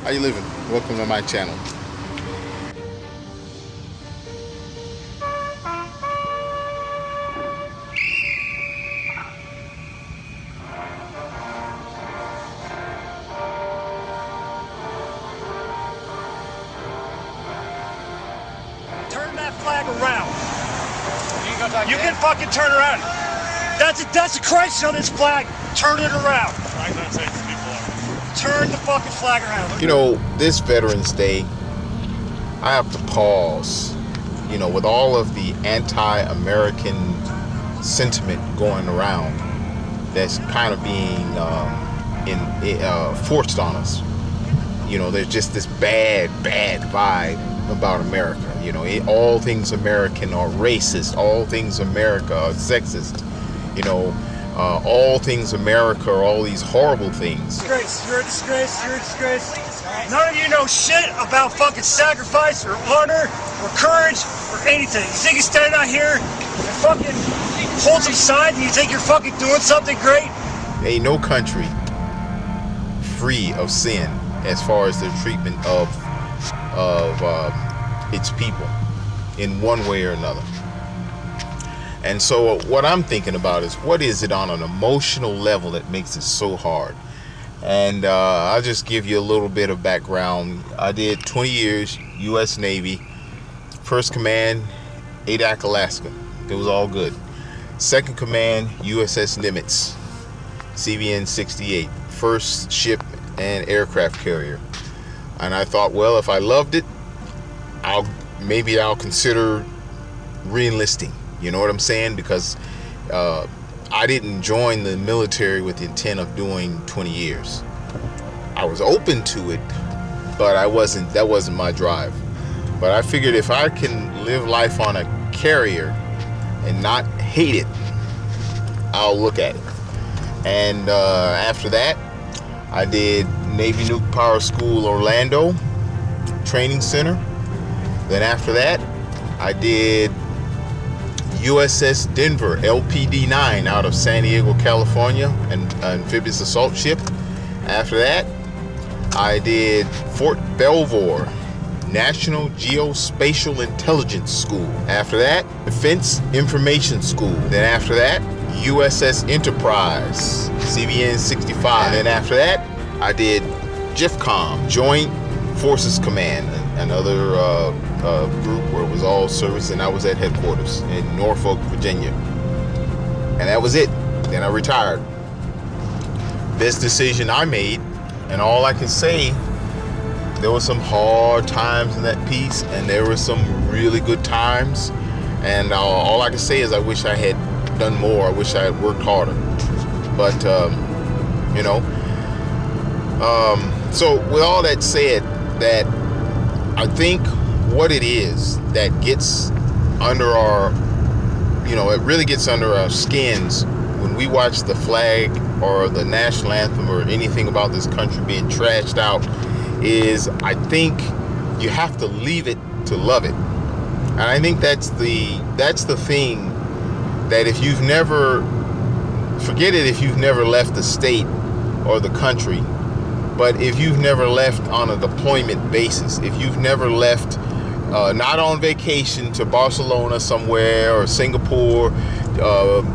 How you living? Welcome to my channel. Turn that flag around. You can fucking turn around. That's a crisis on this flag. Turn it around. Turn the fucking flag around. You know, this Veterans Day, I have to pause. You know, with all of the anti-American sentiment going around, that's kind of being forced on us. You know, there's just this bad vibe about America. You know, all things American are racist. All things America are sexist. You know, all things America are all these horrible things. Disgrace. You're a disgrace. You're a disgrace. None of you know shit about fucking sacrifice or honor or courage or anything. You think you stand out here and fucking hold some signs and you think you're fucking doing something great? Ain't no country free of sin as far as the treatment of its people in one way or another. And so what I'm thinking about is, what is it on an emotional level that makes it so hard? And I'll just give you a little bit of background. I did 20 years U.S. Navy, first command, Adak, Alaska. It was all good. Second command, USS Nimitz, CVN 68, first ship and aircraft carrier. And I thought, well, if I loved it, maybe I'll consider re-enlisting. You know what I'm saying? Because I didn't join the military with the intent of doing 20 years. I was open to it, but that wasn't my drive. But I figured if I can live life on a carrier and not hate it, I'll look at it. And after that, I did Navy Nuke Power School Orlando Training Center. Then after that, I did USS Denver LPD-9 out of San Diego, California, an amphibious assault ship. After that, I did Fort Belvoir National Geospatial Intelligence School. After that, Defense Information School. Then after that, USS Enterprise CVN 65. And then after that, I did JFCOM, Joint Forces Command, another group where it was all service, and I was at headquarters in Norfolk, Virginia. And that was it. Then I retired. Best decision I made, and all I can say, there were some hard times in that piece, and there were some really good times. And all I can say is I wish I had done more. I wish I had worked harder. But, you know, so with all that said, that I think what it is that gets under our, you know, it really gets under our skins when we watch the flag or the national anthem or anything about this country being trashed out, is I think you have to leave it to love it. And I think that's the thing, that if you've never, forget it if you've never left the state or the country, but if you've never left on a deployment basis, if you've never left not on vacation to Barcelona somewhere or Singapore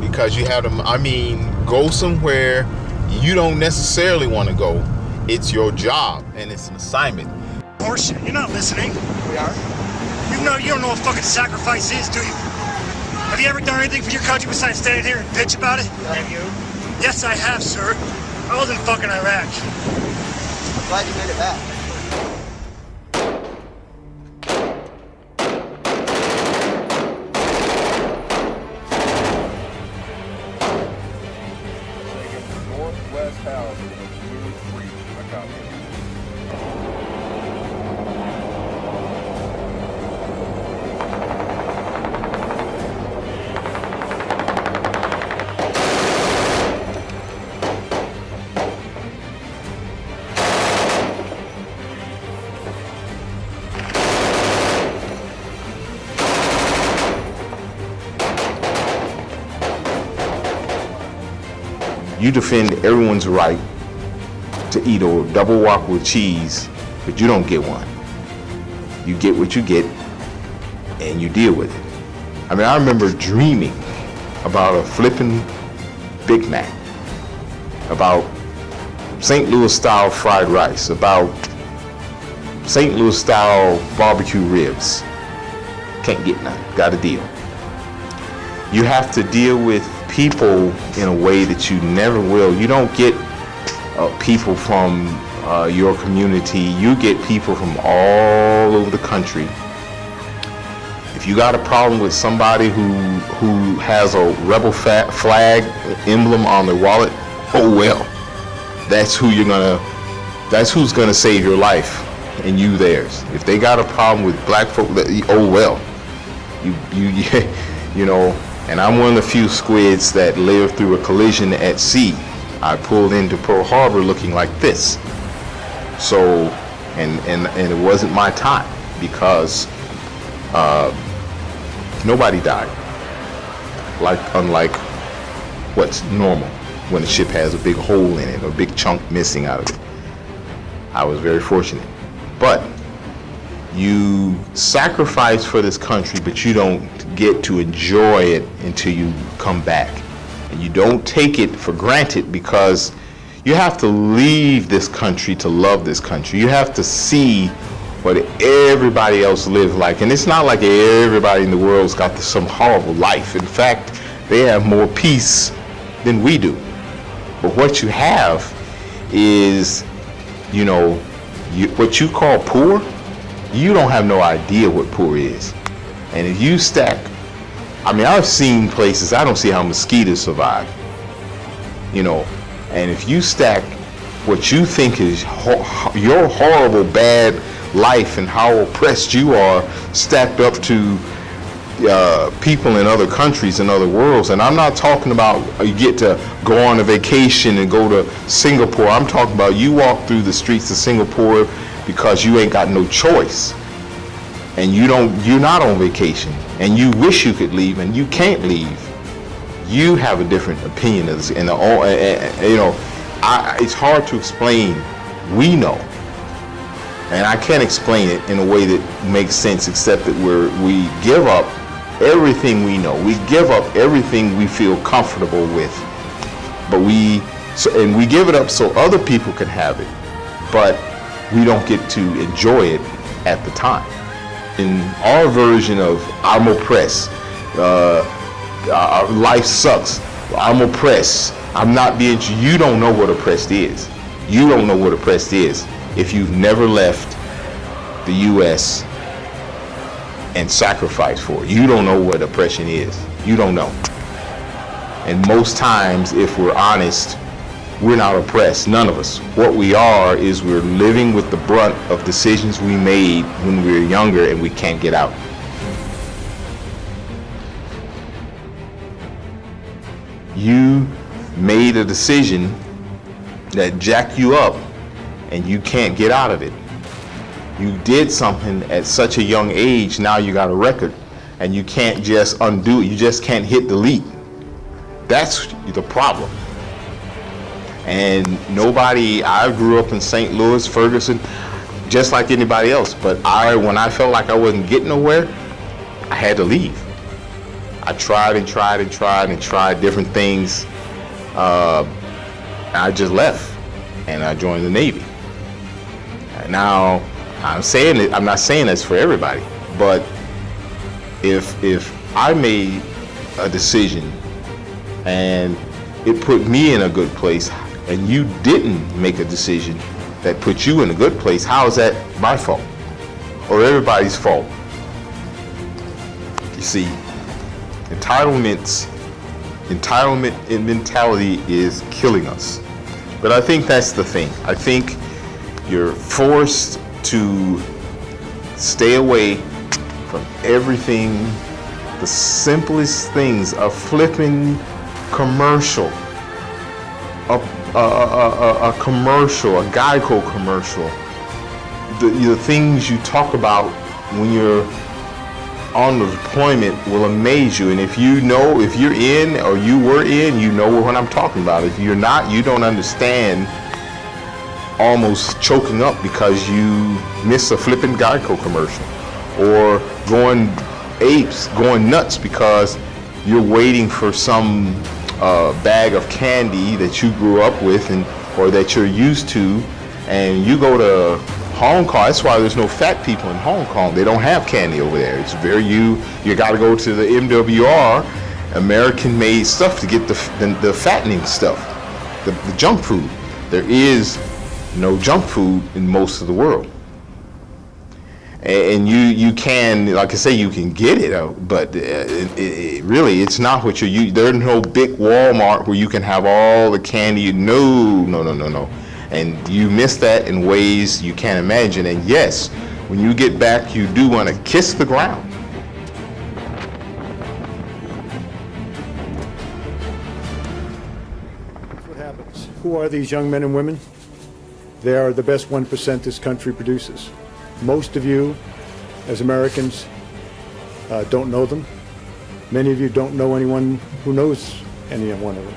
because you have them, I mean, go somewhere you don't necessarily want to go. It's your job and it's an assignment. Horseshit, you're not listening. We are. You don't know what fucking sacrifice is, do you? Have you ever done anything for your country besides standing here and bitch about it? Have you? Yes, I have, sir. I was in fucking Iraq. I'm glad you made it back. Northwest house with a blue creek. I got it. You defend everyone's right to eat a double whopper with cheese, but you don't get one. You get what you get, and you deal with it. I mean, I remember dreaming about a flipping Big Mac, about St. Louis style fried rice, about St. Louis style barbecue ribs. Can't get none. Got to deal. You have to deal with people in a way that you never will. You don't get people from your community. You get people from all over the country. If you got a problem with somebody who has a rebel flag emblem on their wallet, oh well. That's who's gonna save your life and you theirs. If they got a problem with black folk, oh well. You know, and I'm one of the few squids that lived through a collision at sea. I pulled into Pearl Harbor looking like this. So, and it wasn't my time because nobody died. Unlike what's normal when a ship has a big hole in it, or a big chunk missing out of it. I was very fortunate. But you sacrifice for this country, but you don't get to enjoy it until you come back. And you don't take it for granted because you have to leave this country to love this country. You have to see what everybody else lives like. And it's not like everybody in the world's got some horrible life. In fact, they have more peace than we do. But what you have is, what you call poor, you don't have no idea what poor is. And if you stack, I've seen places, I don't see how mosquitoes survive. And if you stack what you think is your horrible, bad life and how oppressed you are, stacked up to people in other countries and other worlds. And I'm not talking about you get to go on a vacation and go to Singapore. I'm talking about you walk through the streets of Singapore because you ain't got no choice. And you're not on vacation. And you wish you could leave and you can't leave. You have a different opinion of this. And it's hard to explain. We know. And I can't explain it in a way that makes sense except that we give up everything we know. We give up everything we feel comfortable with. But we give it up so other people can have it. But we don't get to enjoy it at the time. In our version of I'm oppressed, life sucks, I'm oppressed, I'm not being, you don't know what oppressed is. You don't know what oppressed is if you've never left the U.S. and sacrificed for it. You don't know what oppression is. You don't know. And most times, if we're honest, we're not oppressed, none of us. What we are is we're living with the brunt of decisions we made when we were younger and we can't get out. You made a decision that jacked you up and you can't get out of it. You did something at such a young age, now you got a record and you can't just undo it. You just can't hit delete. That's the problem. And I grew up in St. Louis, Ferguson, just like anybody else. But when I felt like I wasn't getting nowhere, I had to leave. I tried and tried and tried and tried different things. I just left and I joined the Navy. Now, I'm not saying this for everybody, but if I made a decision and it put me in a good place, and you didn't make a decision that put you in a good place, how is that my fault or everybody's fault? You see, entitlement mentality is killing us. But I think that's the thing. I think you're forced to stay away from everything, the simplest things, a flipping commercial, a commercial, a Geico commercial, the things you talk about when you're on the deployment will amaze you. And if you know, if you're in or you were in, you know what I'm talking about. If you're not, you don't understand almost choking up because you miss a flipping Geico commercial, or going apes, going nuts because you're waiting for some bag of candy that you grew up with and or that you're used to, and you go to Hong Kong. That's why there's no fat people in Hong Kong. They don't have candy over there. It's very you got to go to the MWR, American-made stuff, to get the fattening stuff, the junk food. There is no junk food in most of the world, and you can, like I say, you can get it, but it really it's not what you're used. There's no big Walmart where you can have all the candy. No. And you miss that in ways you can't imagine. And yes, when you get back, you do want to kiss the ground. That's what happens. Who are these young men and women? They are the best 1% this country produces. Most of you, as Americans, don't know them. Many of you don't know anyone who knows any one of them.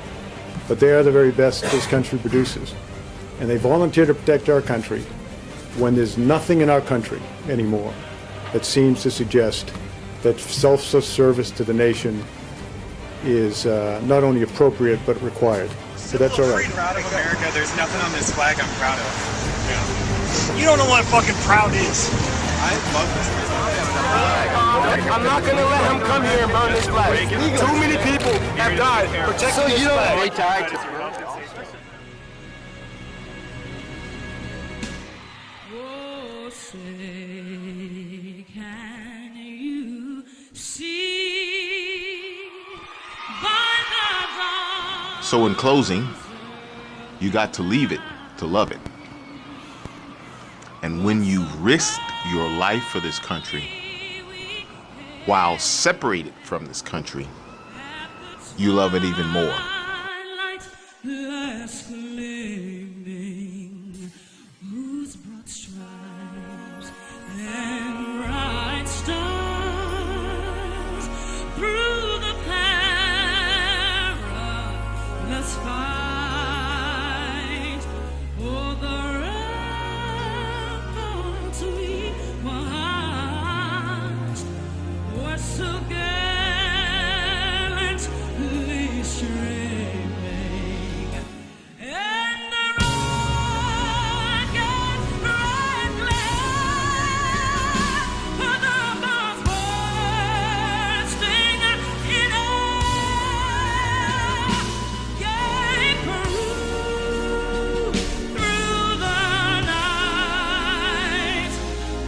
But they are the very best this country produces. And they volunteer to protect our country when there's nothing in our country anymore that seems to suggest that self-service to the nation is not only appropriate but required. So that's all right. I'm proud of America. There's nothing on this flag I'm proud of. You don't know what fucking proud is. I love this place. I'm not going to let him come here and burn this flag. Too many people have died protecting this flag. Oh, say, can you see by the dawn? So in closing, you got to leave it to love it. And when you risk your life for this country, while separated from this country, you love it even more. Whose broad stripes and bright stars through the perilous fight, for the ramparts we watched were so gallantly streaming, and the rocket red glare of the bombs bursting in air gave proof through the night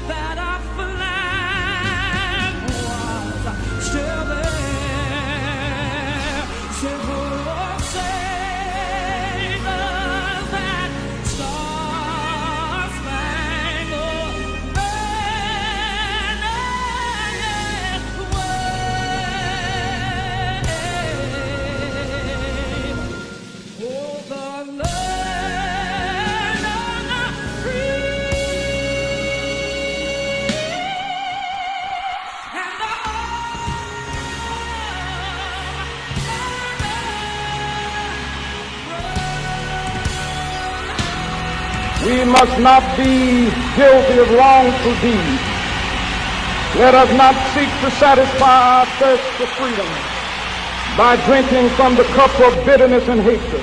that our flag was still there. So say does that star-spangled banner yet wave over the land of the free and the We must not be guilty of wrongful deeds. Let us not seek to satisfy our thirst for freedom by drinking from the cup of bitterness and hatred.